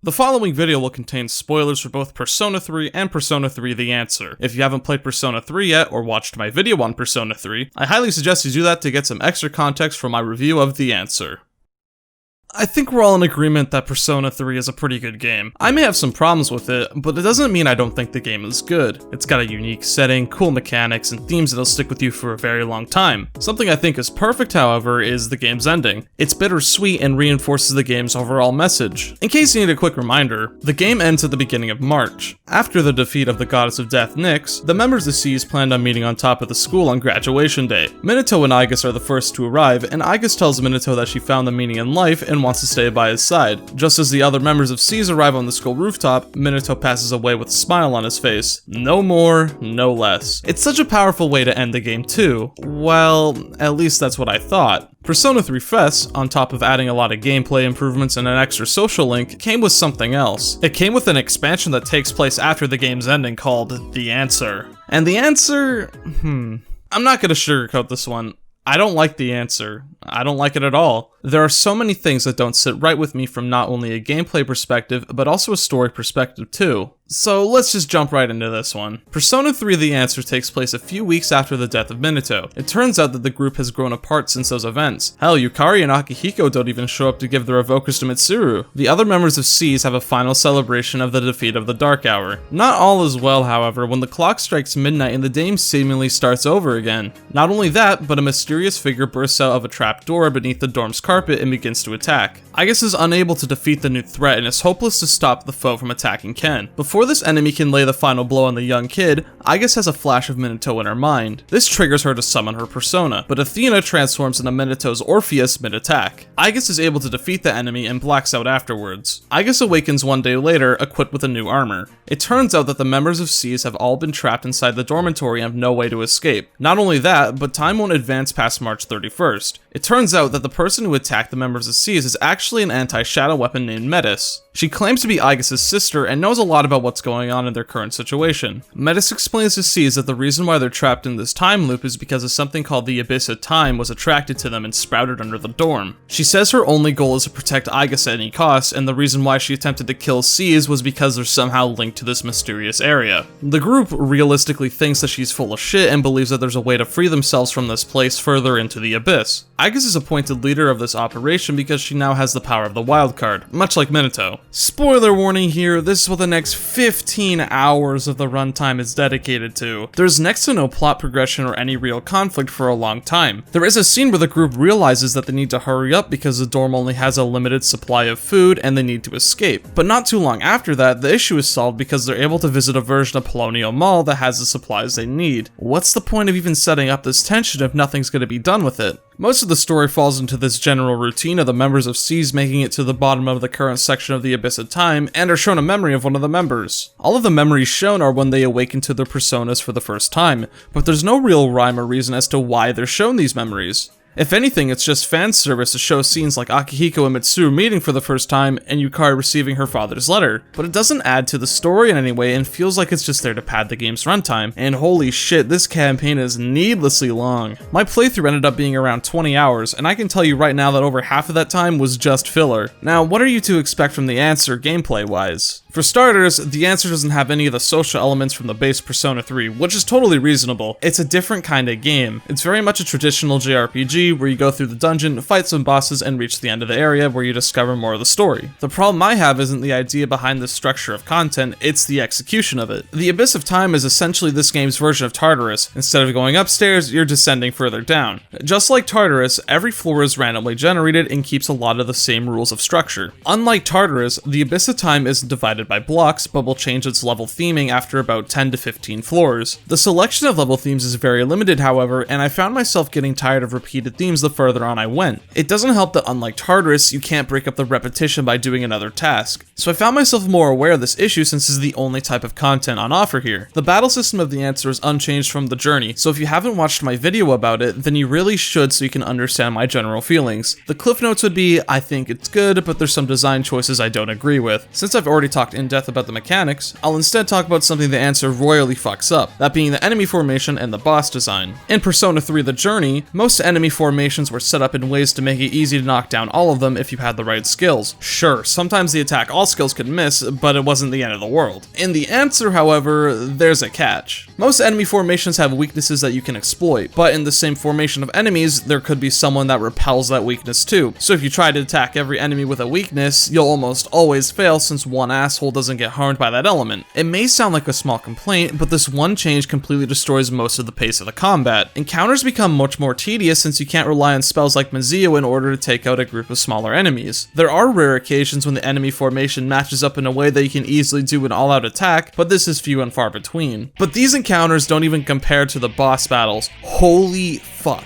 The following video will contain spoilers for both Persona 3 and Persona 3 The Answer. If you haven't played Persona 3 yet, or watched my video on Persona 3, I highly suggest you do that to get some extra context from my review of The Answer. I think we're all in agreement that Persona 3 is a pretty good game. I may have some problems with it, but it doesn't mean I don't think the game is good. It's got a unique setting, cool mechanics, and themes that'll stick with you for a very long time. Something I think is perfect, however, is the game's ending. It's bittersweet and reinforces the game's overall message. In case you need a quick reminder, the game ends at the beginning of March. After the defeat of the Goddess of Death, Nyx, the members of SEES planned on meeting on top of the school on graduation day. Minato and Aigis are the first to arrive, and Aigis tells Minato that she found the meaning in life and wants to stay by his side. Just as the other members of SEES arrive on the school rooftop, Minato passes away with a smile on his face. No more, no less. It's such a powerful way to end the game too. Well, at least that's what I thought. Persona 3 FES, on top of adding a lot of gameplay improvements and an extra social link, came with something else. It came with an expansion that takes place after the game's ending called The Answer. And the answer, I'm not gonna sugarcoat this one. I don't like The Answer. I don't like it at all. There are so many things that don't sit right with me from not only a gameplay perspective, but also a story perspective too. So let's just jump right into this one. Persona 3 The Answer takes place a few weeks after the death of Minato. It turns out that the group has grown apart since those events. Hell, Yukari and Akihiko don't even show up to give their evokers to Mitsuru. The other members of SEES have a final celebration of the defeat of the Dark Hour. Not all is well, however, when the clock strikes midnight and the day seemingly starts over again. Not only that, but a mysterious figure bursts out of a trap door beneath the dorm's carpet and begins to attack. Aigis is unable to defeat the new threat and is hopeless to stop the foe from attacking Ken. Before this enemy can lay the final blow on the young kid, Aigis has a flash of Minato in her mind. This triggers her to summon her persona, but Athena transforms into Minato's Orpheus mid-attack. Aigis is able to defeat the enemy and blacks out afterwards. Aigis awakens one day later, equipped with a new armor. It turns out that the members of SEES have all been trapped inside the dormitory and have no way to escape. Not only that, but time won't advance past March 31st. It turns out that the person who attacked the members of SEES is actually an anti-shadow weapon named Metis. She claims to be Aigis' sister and knows a lot about what's going on in their current situation. Metis explains to SEES that the reason why they're trapped in this time loop is because of something called the Abyss of Time was attracted to them and sprouted under the dorm. She says her only goal is to protect Aigis at any cost, and the reason why she attempted to kill SEES was because they're somehow linked to this mysterious area. The group realistically thinks that she's full of shit and believes that there's a way to free themselves from this place further into the abyss. Aigis is appointed leader of this operation because she now has the power of the wild card, much like Minato. Spoiler warning here, this is what the next 15 hours of the runtime is dedicated to. There's next to no plot progression or any real conflict for a long time. There is a scene where the group realizes that they need to hurry up because the dorm only has a limited supply of food and they need to escape. But not too long after that, the issue is solved because they're able to visit a version of Polonio Mall that has the supplies they need. What's the point of even setting up this tension if nothing's going to be done with it? Most of the story falls into this general routine of the members of SEES making it to the bottom of the current section of the Abyss of Time and are shown a memory of one of the members. All of the memories shown are when they awaken to their personas for the first time, but there's no real rhyme or reason as to why they're shown these memories. If anything, it's just fan service to show scenes like Akihiko and Mitsuru meeting for the first time and Yukari receiving her father's letter, but it doesn't add to the story in any way and feels like it's just there to pad the game's runtime, and holy shit, this campaign is needlessly long. My playthrough ended up being around 20 hours, and I can tell you right now that over half of that time was just filler. Now, what are you to expect from The Answer gameplay-wise? For starters, The Answer doesn't have any of the social elements from the base Persona 3, which is totally reasonable. It's a different kind of game. It's very much a traditional JRPG where you go through the dungeon, fight some bosses, and reach the end of the area where you discover more of the story. The problem I have isn't the idea behind this structure of content, it's the execution of it. The Abyss of Time is essentially this game's version of Tartarus. Instead of going upstairs, you're descending further down. Just like Tartarus, every floor is randomly generated and keeps a lot of the same rules of structure. Unlike Tartarus, the Abyss of Time isn't divided by blocks, but will change its level theming after about 10 to 15 floors. The selection of level themes is very limited, however, and I found myself getting tired of repeated themes the further on I went. It doesn't help that unlike Tartarus, you can't break up the repetition by doing another task. So I found myself more aware of this issue since this is the only type of content on offer here. The battle system of The Answer is unchanged from the journey, so if you haven't watched my video about it, then you really should so you can understand my general feelings. The cliff notes would be, I think it's good, but there's some design choices I don't agree with. Since I've already talked in depth about the mechanics, I'll instead talk about something The Answer royally fucks up, that being the enemy formation and the boss design. In Persona 3 The Journey, most enemy formations formations were set up in ways to make it easy to knock down all of them if you had the right skills. Sure, sometimes the attack all skills could miss, but it wasn't the end of the world. In the answer, however, there's a catch. Most enemy formations have weaknesses that you can exploit, but in the same formation of enemies, there could be someone that repels that weakness too. So if you try to attack every enemy with a weakness, you'll almost always fail since one asshole doesn't get harmed by that element. It may sound like a small complaint, but this one change completely destroys most of the pace of the combat. Encounters become much more tedious since you can't rely on spells like Mazio in order to take out a group of smaller enemies. There are rare occasions when the enemy formation matches up in a way that you can easily do an all-out attack, but this is few and far between. But these encounters don't even compare to the boss battles. Holy fuck.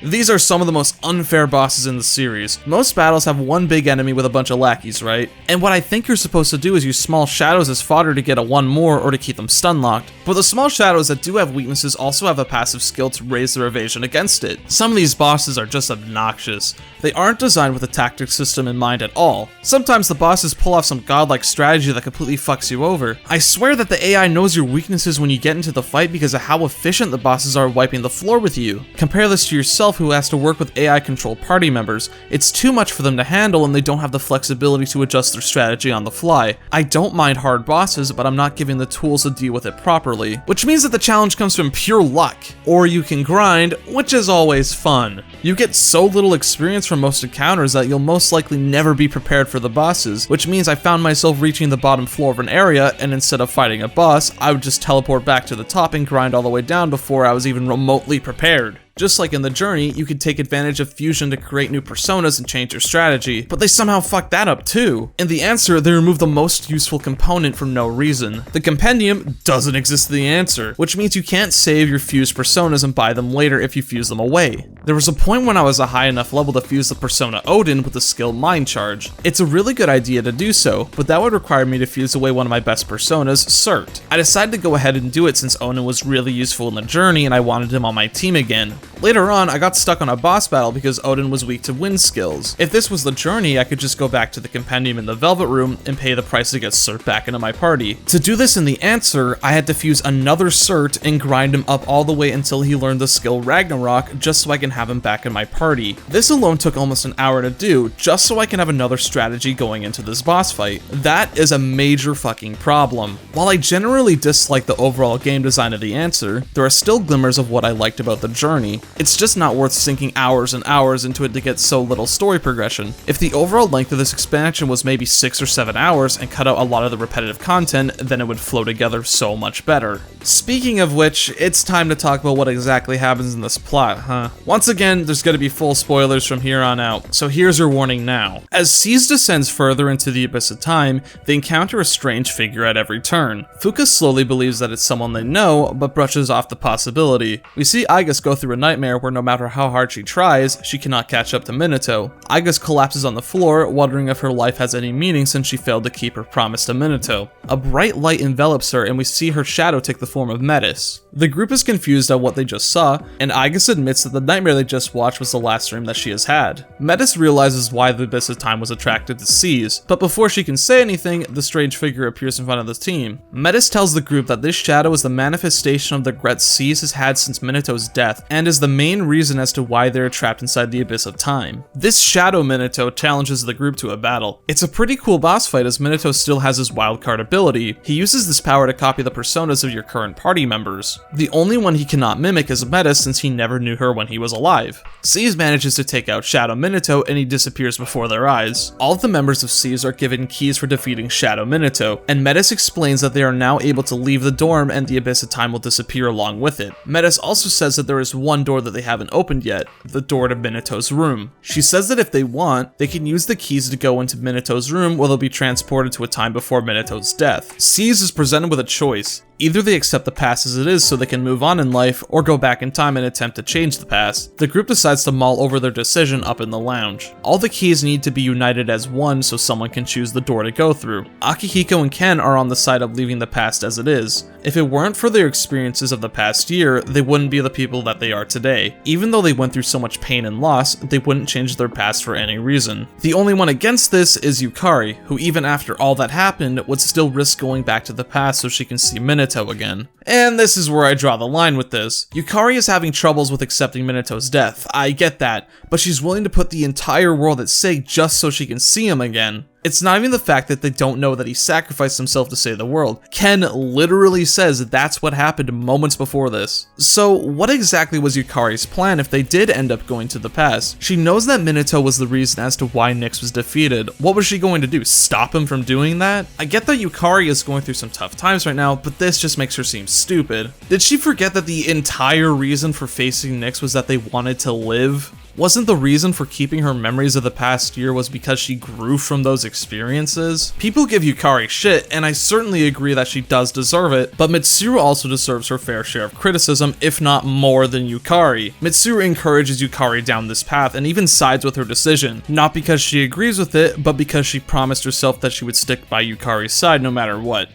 These are some of the most unfair bosses in the series. Most battles have one big enemy with a bunch of lackeys, right? And what I think you're supposed to do is use small shadows as fodder to get a one more or to keep them stun locked. But the small shadows that do have weaknesses also have a passive skill to raise their evasion against it. Some of these bosses are just obnoxious. They aren't designed with a tactic system in mind at all. Sometimes the bosses pull off some godlike strategy that completely fucks you over. I swear that the AI knows your weaknesses when you get into the fight because of how efficient the bosses are wiping the floor with you. Compare this to yourself who has to work with AI-controlled party members. It's too much for them to handle and they don't have the flexibility to adjust their strategy on the fly. I don't mind hard bosses, but I'm not given the tools to deal with it properly, which means that the challenge comes from pure luck. Or you can grind, which is always fun. You get so little experience from most encounters that you'll most likely never be prepared for the bosses, which means I found myself reaching the bottom floor of an area, and instead of fighting a boss, I would just teleport back to the top and grind all the way down before I was even remotely prepared. Just like in the journey, you could take advantage of fusion to create new personas and change your strategy, but they somehow fucked that up too. In the answer, they removed the most useful component for no reason. The Compendium doesn't exist in the answer, which means you can't save your fused personas and buy them later if you fuse them away. There was a point when I was a high enough level to fuse the persona Odin with the skill Mind Charge. It's a really good idea to do so, but that would require me to fuse away one of my best personas, Cert. I decided to go ahead and do it since Odin was really useful in the journey and I wanted him on my team again. Later on, I got stuck on a boss battle because Odin was weak to wind skills. If this was the journey, I could just go back to the Compendium in the Velvet Room and pay the price to get Cert back into my party. To do this in the answer, I had to fuse another Cert and grind him up all the way until he learned the skill Ragnarok just so I can have him back in my party. This alone took almost an hour to do, just so I can have another strategy going into this boss fight. That is a major fucking problem. While I generally dislike the overall game design of the answer, there are still glimmers of what I liked about the journey. It's just not worth sinking hours and hours into it to get so little story progression. If the overall length of this expansion was maybe 6 or 7 hours and cut out a lot of the repetitive content, then it would flow together so much better. Speaking of which, it's time to talk about what exactly happens in this plot, huh? Once again, there's gonna be full spoilers from here on out, so here's your warning now. As Seize descends further into the abyss of time, they encounter a strange figure at every turn. Fuka slowly believes that it's someone they know, but brushes off the possibility. We see Aigus go through a nightmare where no matter how hard she tries, she cannot catch up to Minato. Aigus collapses on the floor, wondering if her life has any meaning since she failed to keep her promise to Minato. A bright light envelops her and we see her shadow take the form of Metis. The group is confused at what they just saw, and Aigus admits that the nightmare they just watched was the last dream that she has had. Metis realizes why the abyss of time was attracted to Seize, but before she can say anything, the strange figure appears in front of the team. Metis tells the group that this shadow is the manifestation of the regret Seize has had since Minato's death, and is the main reason as to why they're trapped inside the abyss of time. This shadow Minato challenges the group to a battle. It's a pretty cool boss fight as Minato still has his wildcard ability. He uses this power to copy the personas of your current party members. The only one he cannot mimic is Metis since he never knew her when he was alive. Seize manages to take out Shadow Minato and he disappears before their eyes. All of the members of Seize are given keys for defeating Shadow Minato, and Metis explains that they are now able to leave the dorm and the abyss of time will disappear along with it. Metis also says that there is one door that they haven't opened yet, the door to Minato's room. She says that if they want, they can use the keys to go into Minato's room where they'll be transported to a time before Minato's death. Seize is presented with a choice. Either they accept the past as it is so they can move on in life, or go back in time and attempt to change the past. The group decides to mull over their decision up in the lounge. All the keys need to be united as one so someone can choose the door to go through. Akihiko and Ken are on the side of leaving the past as it is. If it weren't for their experiences of the past year, they wouldn't be the people that they are today. Even though they went through so much pain and loss, they wouldn't change their past for any reason. The only one against this is Yukari, who even after all that happened, would still risk going back to the past so she can see Minato Minato again. And this is where I draw the line with this. Yukari is having troubles with accepting Minato's death, I get that, but she's willing to put the entire world at stake just so she can see him again. It's not even the fact that they don't know that he sacrificed himself to save the world. Ken literally says that's what happened moments before this. So what exactly was Yukari's plan if they did end up going to the past? She knows that Minato was the reason as to why Nyx was defeated. What was she going to do? Stop him from doing that? I get that Yukari is going through some tough times right now, but this just makes her seem stupid. Did she forget that the entire reason for facing Nyx was that they wanted to live? Wasn't the reason for keeping her memories of the past year was because she grew from those experiences? People give Yukari shit, and I certainly agree that she does deserve it, but Mitsuru also deserves her fair share of criticism, if not more than Yukari. Mitsuru encourages Yukari down this path and even sides with her decision, not because she agrees with it, but because she promised herself that she would stick by Yukari's side no matter what.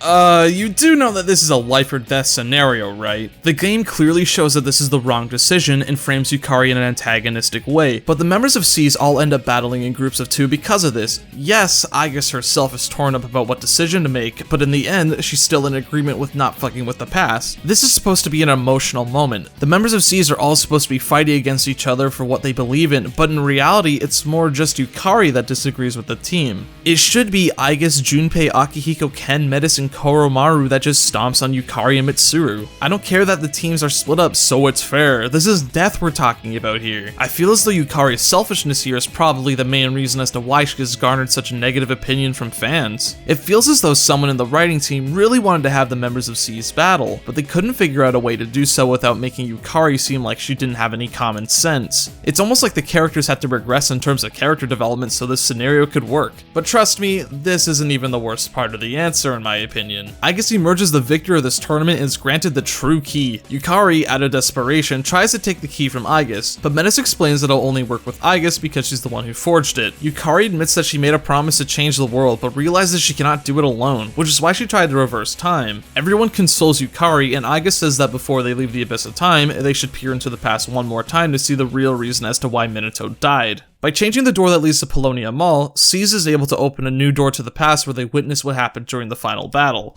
You do know that this is a life or death scenario, right? The game clearly shows that this is the wrong decision and frames Yukari in an antagonistic way, but the members of SEES all end up battling in groups of 2 because of this. Yes, Aigis herself is torn up about what decision to make, but in the end, she's still in agreement with not fucking with the past. This is supposed to be an emotional moment. The members of SEES are all supposed to be fighting against each other for what they believe in, but in reality, it's more just Yukari that disagrees with the team. It should be Aigis, Junpei, Akihiko, Ken, Metis, and Koromaru that just stomps on Yukari and Mitsuru. I don't care that the teams are split up, so it's fair. This is death we're talking about here. I feel as though Yukari's selfishness here is probably the main reason as to why she has garnered such a negative opinion from fans. It feels as though someone in the writing team really wanted to have the members of SEES battle, but they couldn't figure out a way to do so without making Yukari seem like she didn't have any common sense. It's almost like the characters had to regress in terms of character development so this scenario could work. But trust me, this isn't even the worst part of the answer in my opinion. Aigis emerges the victor of this tournament and is granted the true key. Yukari, out of desperation, tries to take the key from Aigis, but Metis explains that it'll only work with Aigis because she's the one who forged it. Yukari admits that she made a promise to change the world, but realizes she cannot do it alone, which is why she tried to reverse time. Everyone consoles Yukari, and Aigis says that before they leave the Abyss of Time, they should peer into the past one more time to see the real reason as to why Minato died. By changing the door that leads to Polonia Mall, SEES is able to open a new door to the past where they witness what happened during the final battle.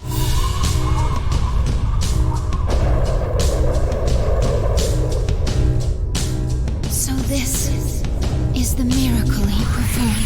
So this is the miracle he performed.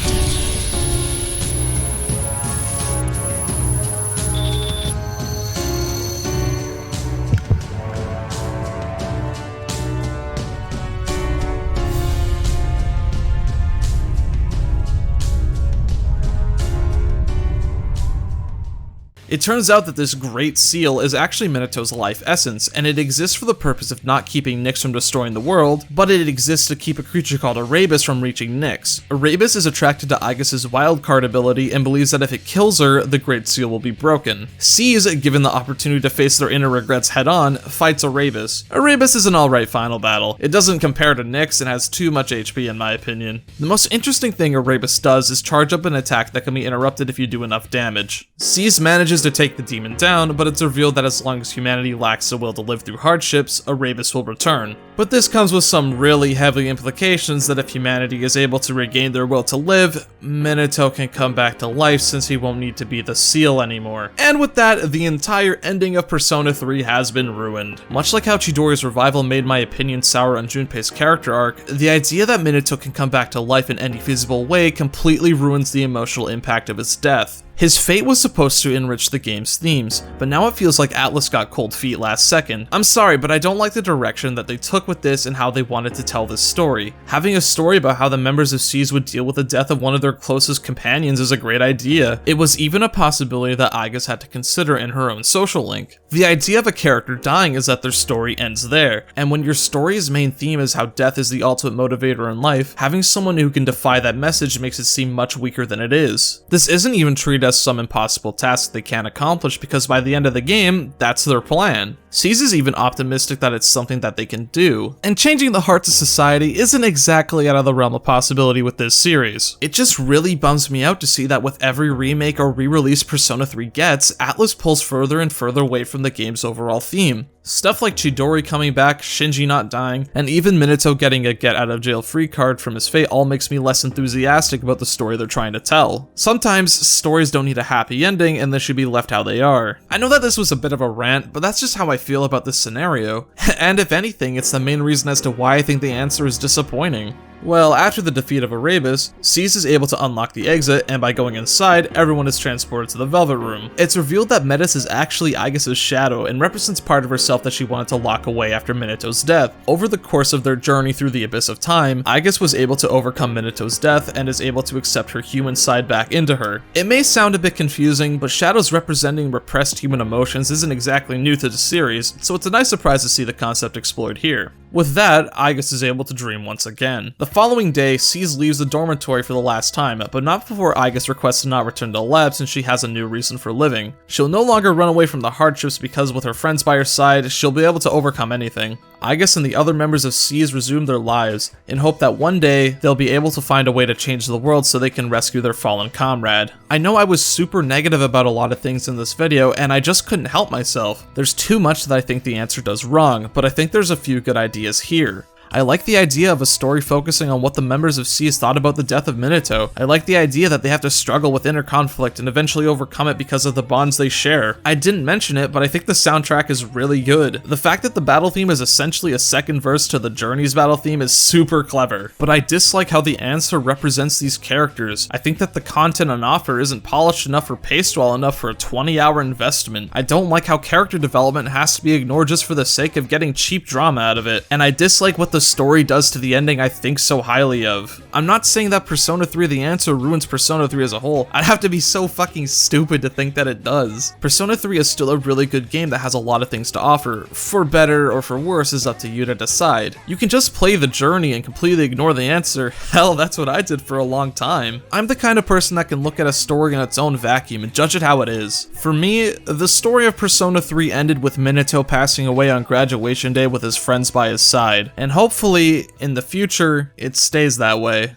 It turns out that this Great Seal is actually Minato's life essence, and it exists for the purpose of not keeping Nyx from destroying the world, but it exists to keep a creature called Erebus from reaching Nyx. Erebus is attracted to Aigis' wildcard ability and believes that if it kills her, the Great Seal will be broken. SEES, given the opportunity to face their inner regrets head-on, fights Erebus. Erebus is an alright final battle. It doesn't compare to Nyx and has too much HP in my opinion. The most interesting thing Erebus does is charge up an attack that can be interrupted if you do enough damage. SEES manages to take the demon down, but it's revealed that as long as humanity lacks the will to live through hardships, Erebus will return. But this comes with some really heavy implications that if humanity is able to regain their will to live, Minato can come back to life since he won't need to be the seal anymore. And with that, the entire ending of Persona 3 has been ruined. Much like how Chidori's revival made my opinion sour on Junpei's character arc, the idea that Minato can come back to life in any feasible way completely ruins the emotional impact of his death. His fate was supposed to enrich the game's themes, but now it feels like Atlas got cold feet last second. I'm sorry, but I don't like the direction that they took with this and how they wanted to tell this story. Having a story about how the members of SEES would deal with the death of one of their closest companions is a great idea. It was even a possibility that Aigis had to consider in her own social link. The idea of a character dying is that their story ends there, and when your story's main theme is how death is the ultimate motivator in life, having someone who can defy that message makes it seem much weaker than it is. This isn't even treated as some impossible task they can't accomplish because by the end of the game, that's their plan. Seize is even optimistic that it's something that they can do. And changing the hearts of society isn't exactly out of the realm of possibility with this series. It just really bums me out to see that with every remake or re-release Persona 3 gets, Atlus pulls further and further away from the game's overall theme. Stuff like Chidori coming back, Shinji not dying, and even Minato getting a get-out-of-jail-free card from his fate all makes me less enthusiastic about the story they're trying to tell. Sometimes, stories don't need a happy ending and they should be left how they are. I know that this was a bit of a rant, but that's just how I feel about this scenario. And if anything, it's the main reason as to why I think the answer is disappointing. Well, after the defeat of Erebus, Seize is able to unlock the exit, and by going inside, everyone is transported to the Velvet Room. It's revealed that Metis is actually Aigis' shadow and represents part of herself that she wanted to lock away after Minato's death. Over the course of their journey through the Abyss of Time, Aigis was able to overcome Minato's death and is able to accept her human side back into her. It may sound a bit confusing, but shadows representing repressed human emotions isn't exactly new to the series, so it's a nice surprise to see the concept explored here. With that, Aigis is able to dream once again. The following day, Seize leaves the dormitory for the last time, but not before Aigis requests to not return to the lab since she has a new reason for living. She'll no longer run away from the hardships because with her friends by her side, she'll be able to overcome anything. Aigis and the other members of Seize resume their lives, in hope that one day, they'll be able to find a way to change the world so they can rescue their fallen comrade. I know I was super negative about a lot of things in this video, and I just couldn't help myself. There's too much that I think the answer does wrong, but I think there's a few good ideas here. I like the idea of a story focusing on what the members of Seize thought about the death of Minato. I like the idea that they have to struggle with inner conflict and eventually overcome it because of the bonds they share. I didn't mention it, but I think the soundtrack is really good. The fact that the battle theme is essentially a second verse to the Journey's battle theme is super clever, but I dislike how the answer represents these characters. I think that the content on offer isn't polished enough or paced well enough for a 20-hour investment. I don't like how character development has to be ignored just for the sake of getting cheap drama out of it, and I dislike what the story does to the ending I think so highly of. I'm not saying that Persona 3 The Answer ruins Persona 3 as a whole. I'd have to be so fucking stupid to think that it does. Persona 3 is still a really good game that has a lot of things to offer. For better or for worse is up to you to decide. You can just play the journey and completely ignore the answer. Hell, that's what I did for a long time. I'm the kind of person that can look at a story in its own vacuum and judge it how it is. For me, the story of Persona 3 ended with Minato passing away on graduation day with his friends by his side, and hopefully, in the future, it stays that way.